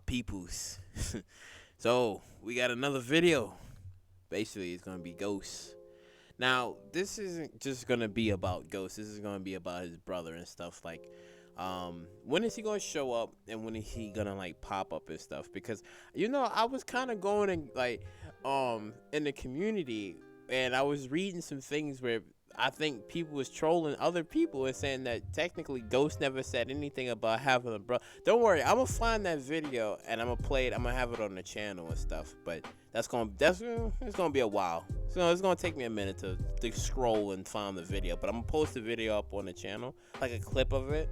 peoples. So we got another video. Basically, it's gonna be Ghost. Now, this isn't just gonna be about Ghost. This is gonna be about his brother and stuff. Like, when is he gonna show up, and when is he gonna like pop up and stuff? Because I was kind of going and like, in the community, and I was reading some things where I think people was trolling other people and saying that technically Ghost never said anything about having a brother. Don't worry, I'm gonna find that video and I'm gonna play it. I'm gonna have it on the channel and stuff. But it's gonna be a while. So it's gonna take me a minute to scroll and find the video. But I'm gonna post the video up on the channel, like a clip of it,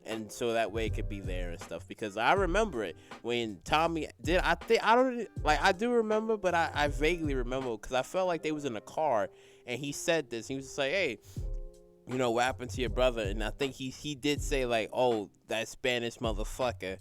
and so that way it could be there and stuff. Because I remember it when Tommy did. I do remember, but I vaguely remember because I felt like they was in a car and he said this. He was just like, "Hey, what happened to your brother?" And I think he did say like, "Oh, that Spanish motherfucker."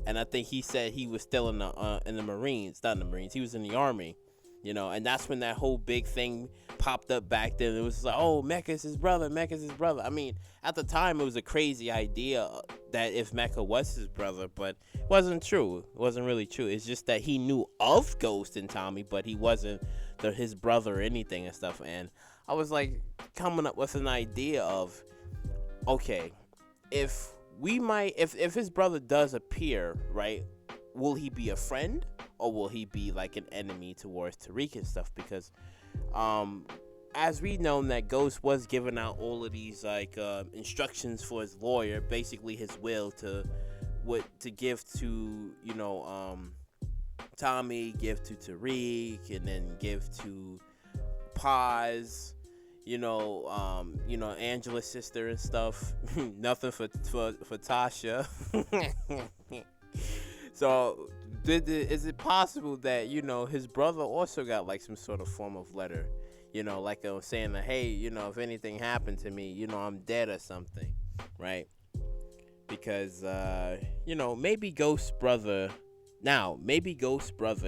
And I think he said he was still in the Marines, not in the Marines. He was in the Army, and that's when that whole big thing popped up back then. It was like, "Oh, Mecca's his brother. Mecca's his brother." I mean, at the time, it was a crazy idea that if Mecca was his brother, but it wasn't true. It wasn't really true. It's just that he knew of Ghost and Tommy, but he wasn't his brother or anything and stuff. And I was like coming up with an idea of, okay, if his brother does appear, right, will he be a friend or will he be like an enemy towards Tariq and stuff? Because as we know that Ghost was giving out all of these like instructions for his lawyer, basically his will to give to Tommy, give to Tariq, and then give to Paz, Angela's sister and stuff. Nothing for Tasha. So is it possible that his brother also got like some sort of form of letter, like saying that, hey, if anything happened to me, I'm dead or something, right? Because maybe Ghost's brother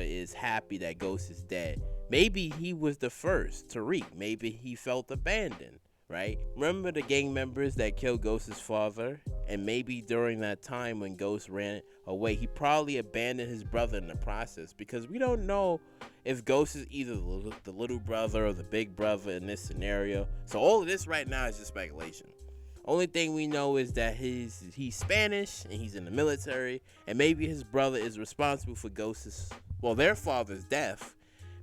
is happy that Ghost is dead. Maybe he was the first Tariq. Maybe he felt abandoned, right? Remember the gang members that killed Ghost's father? And maybe during that time when Ghost ran away, he probably abandoned his brother in the process, because we don't know if Ghost is either the little brother or the big brother in this scenario. So all of this right now is just speculation. Only thing we know is that he's Spanish and he's in the military, and maybe his brother is responsible for their father's death,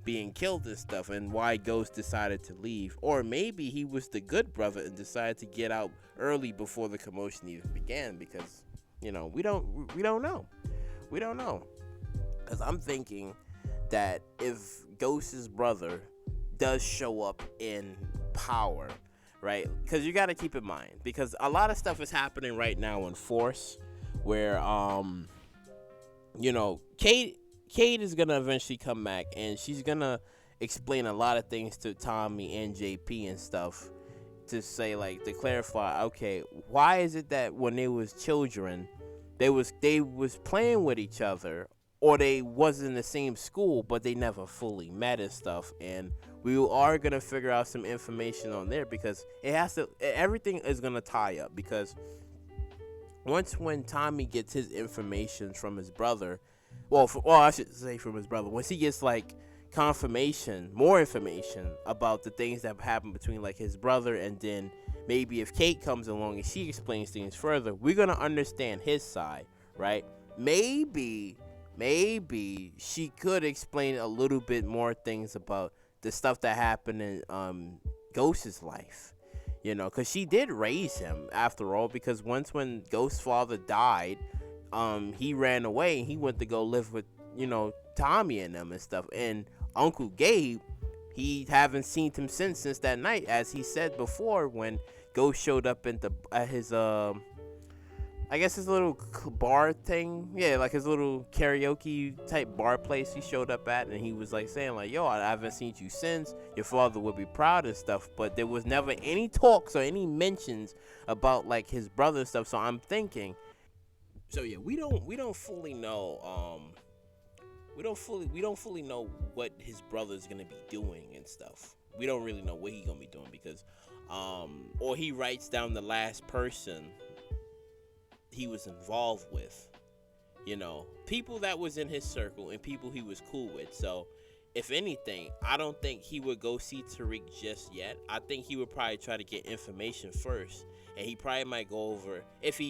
being killed and stuff, and why Ghost decided to leave. Or maybe he was the good brother and decided to get out early before the commotion even began, because we don't know. Because I'm thinking that if Ghost's brother does show up in power, right? Because you got to keep in mind, because a lot of stuff is happening right now in Force, where Kate is gonna eventually come back, and she's gonna explain a lot of things to Tommy and JP and stuff, to say, like, to clarify, okay, why is it that when they was children, they was playing with each other, or they was in the same school, but they never fully met and stuff. And we are gonna figure out some information on there, because everything is gonna tie up, because when Tommy gets his information from his brother, I should say from his brother, once he gets like more information about the things that happened between like his brother, and then maybe if Kate comes along and she explains things further, we're gonna understand his side, right? Maybe she could explain a little bit more things about the stuff that happened in Ghost's life, because she did raise him after all, because when Ghost's father died, he ran away and he went to go live with Tommy and them and stuff. And Uncle Gabe, he haven't seen him since that night, as he said before, when Ghost showed up at his I guess his little bar thing, like his little karaoke type bar place he showed up at, and he was like saying like, yo, I haven't seen you since, your father would be proud and stuff. But there was never any talks or any mentions about like his brother and stuff. So I'm thinking, so yeah, we don't fully know we don't fully know what his brother's gonna be doing and stuff. We don't really know what he's gonna be doing, because or he writes down the last person he was involved with, People that was in his circle and people he was cool with. So, if anything, I don't think he would go see Tariq just yet. I think he would probably try to get information first, and he probably might go over if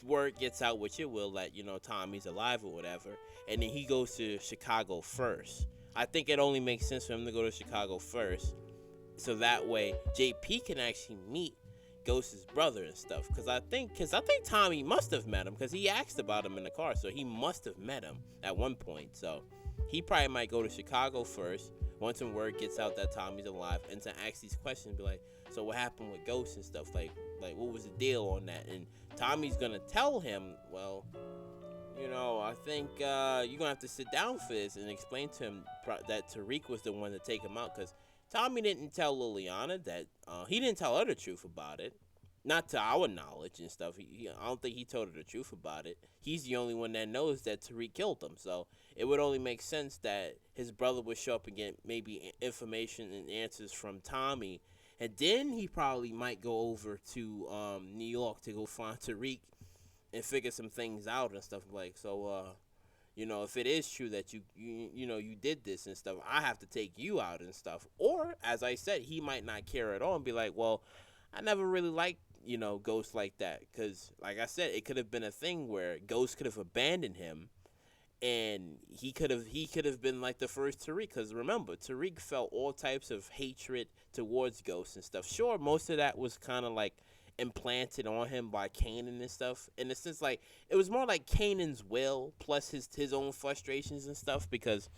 word gets out, which it will, that Tommy's alive or whatever, and then he goes to Chicago first. I think it only makes sense for him to go to Chicago first, so that way JP can actually meet Ghost's brother and stuff. Because I think Tommy must have met him, because he asked about him in the car, so he must have met him at one point. So he probably might go to Chicago first once some word gets out that Tommy's alive, and to ask these questions, be like, so what happened with Ghost and stuff, like what was the deal on that? And Tommy's gonna tell him, well, I think you're gonna have to sit down for this and explain to him that Tariq was the one to take him out, because Tommy didn't tell Liliana that he didn't tell her the truth about it, not to our knowledge and stuff. I don't think he told her the truth about it. He's the only one that knows that Tariq killed him, so it would only make sense that his brother would show up and get maybe information and answers from Tommy, and then he probably might go over to New York to go find Tariq and figure some things out and stuff, like, so if it is true that you did this and stuff, I have to take you out and stuff. Or, as I said, he might not care at all and be like, well, I never really liked Ghost like that, because, like I said, it could have been a thing where Ghost could have abandoned him, and he could have been like the first Tariq. Because remember, Tariq felt all types of hatred towards Ghost and stuff. Sure, most of that was kind of like implanted on him by Kanan and stuff, in the sense, like, it was more like Kanan's will plus his own frustrations and stuff, because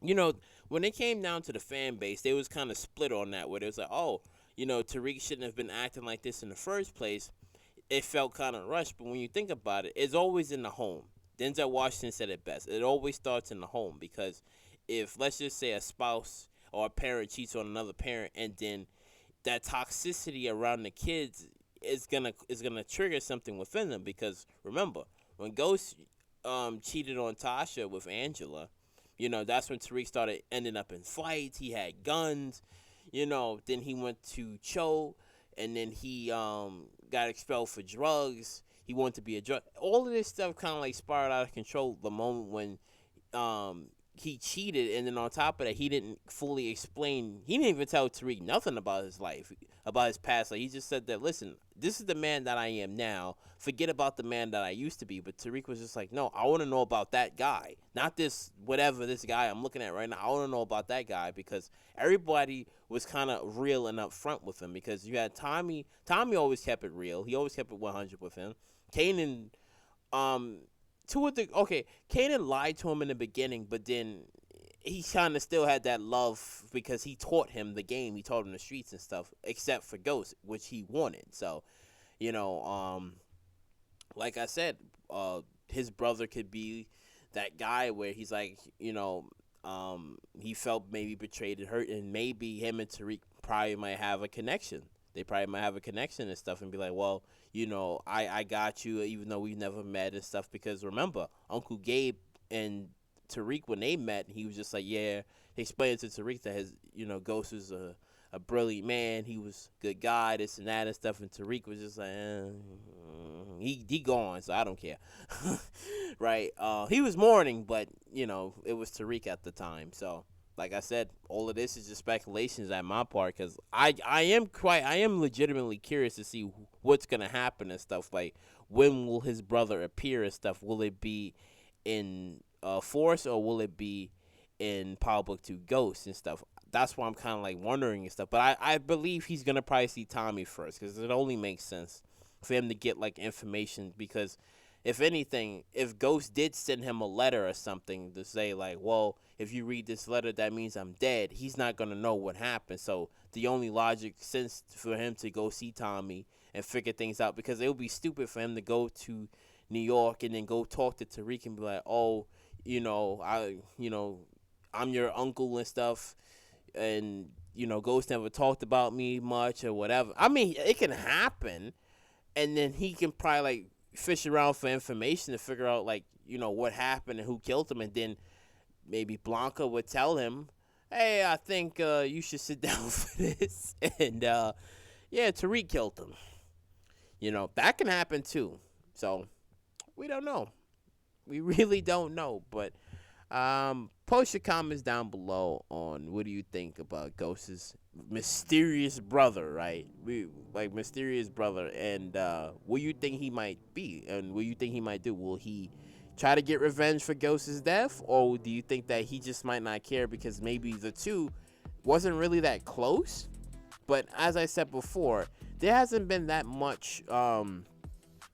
when it came down to the fan base, they was kind of split on that, where it was like, oh, Tariq shouldn't have been acting like this in the first place. It felt kind of rushed, but when you think about it, it's always in the home. Denzel Washington said it best. It always starts in the home, because if, let's just say, a spouse or a parent cheats on another parent, and then that toxicity around the kids is gonna trigger something within them. Because remember, when Ghost cheated on Tasha with Angela, that's when Tariq started ending up in fights. He had guns, then he went to Cho, and then he got expelled for drugs. He wanted to be a drug. All of this stuff kind of like spiraled out of control the moment when he cheated, and then on top of that, he didn't fully explain. He didn't even tell Tariq nothing about his life, about his past. Like, he just said that, listen, this is the man that I am now. Forget about the man that I used to be. But Tariq was just like, no, I want to know about that guy, not this guy I'm looking at right now. I want to know about that guy, because everybody was kind of real and upfront with him. Because you had Tommy. Tommy always kept it real. He always kept it 100 with him. Kanan, Kanan lied to him in the beginning, but then he kind of still had that love, because he taught him the game. He taught him the streets and stuff, except for Ghost, which he wanted. So, like I said, his brother could be that guy where he's like, he felt maybe betrayed and hurt, and maybe him and Tariq probably might have a connection. They probably might have a connection and stuff, and be like, well, I got you, even though we never met and stuff. Because remember, Uncle Gabe and Tariq, when they met, he was just like, yeah, he explained to Tariq that his, Ghost was a brilliant man. He was a good guy, this and that and stuff. And Tariq was just like, he gone, so I don't care. Right? He was mourning, but, it was Tariq at the time. So, like I said, all of this is just speculations at my part, because I am legitimately curious to see what's going to happen and stuff. Like, when will his brother appear and stuff? Will it be in Force, or will it be in Power Book 2 Ghost and stuff? That's why I'm kind of like wondering and stuff. But I believe he's going to probably see Tommy first, because it only makes sense for him to get like information. Because if anything, if Ghost did send him a letter or something to say like, well, if you read this letter, that means I'm dead, he's not going to know what happened. So the only logic sense for him to go see Tommy and figure things out, because it would be stupid for him to go to New York and then go talk to Tariq and be like, oh, I'm your uncle and stuff, and Ghost never talked about me much or whatever. I mean, it can happen, and then he can probably like fish around for information to figure out like what happened and who killed him, and then maybe Blanca would tell him, hey, I think you should sit down for this, and yeah, Tariq killed him. That can happen too. So we don't know. We really don't know. But post your comments down below on what do you think about Ghost's mysterious brother, right? We like mysterious brother, and what you think he might be, and what you think he might do. Will he try to get revenge for Ghost's death, or do you think that he just might not care because maybe the two wasn't really that close? But as I said before, there hasn't been that much.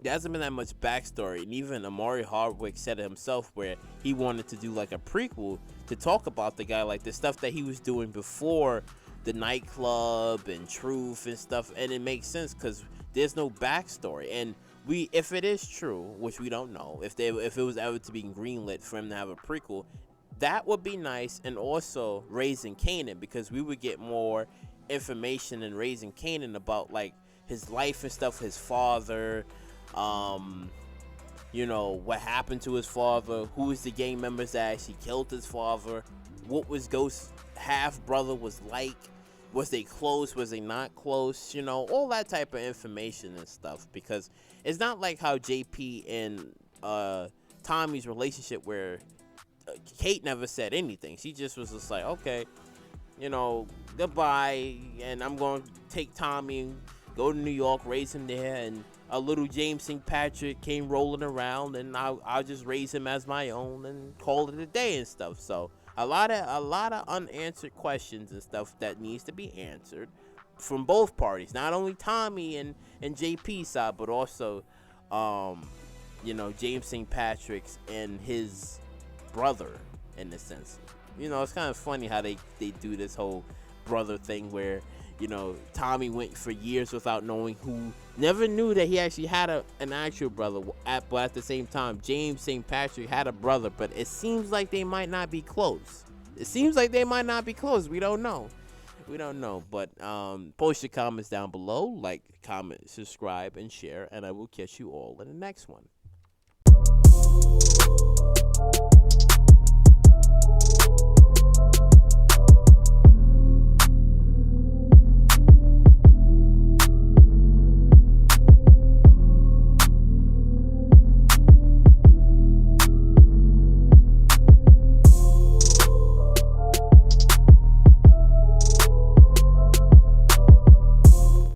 There hasn't been that much backstory, and even Amari Hardwick said it himself, where he wanted to do like a prequel to talk about the guy, like the stuff that he was doing before the nightclub and Truth and stuff. And it makes sense because there's no backstory. And if it is true, which we don't know, if it was ever to be greenlit for him to have a prequel, that would be nice. And also Raising Kanan, because we would get more information in Raising Kanan about like his life and stuff, his father, what happened to his father, who was the gang members that actually killed his father, what was Ghost's half brother was like, was they close, was they not close, all that type of information and stuff. Because it's not like how JP and Tommy's relationship, where Kate never said anything. She just was just like, okay, goodbye, and I'm going to take Tommy, go to New York, raise him there, and a little James St. Patrick came rolling around, and I'll just raise him as my own and call it a day and stuff. So a lot of unanswered questions and stuff that needs to be answered from both parties, not only Tommy and JP's side, but also James St. Patrick's and his brother, in a sense. It's kind of funny how they do this whole brother thing where Tommy went for years without knowing who, never knew that he actually had an actual brother. But at the same time, James St. Patrick had a brother, but it seems like they might not be close. We don't know. But post your comments down below, like, comment, subscribe, and share, and I will catch you all in the next one.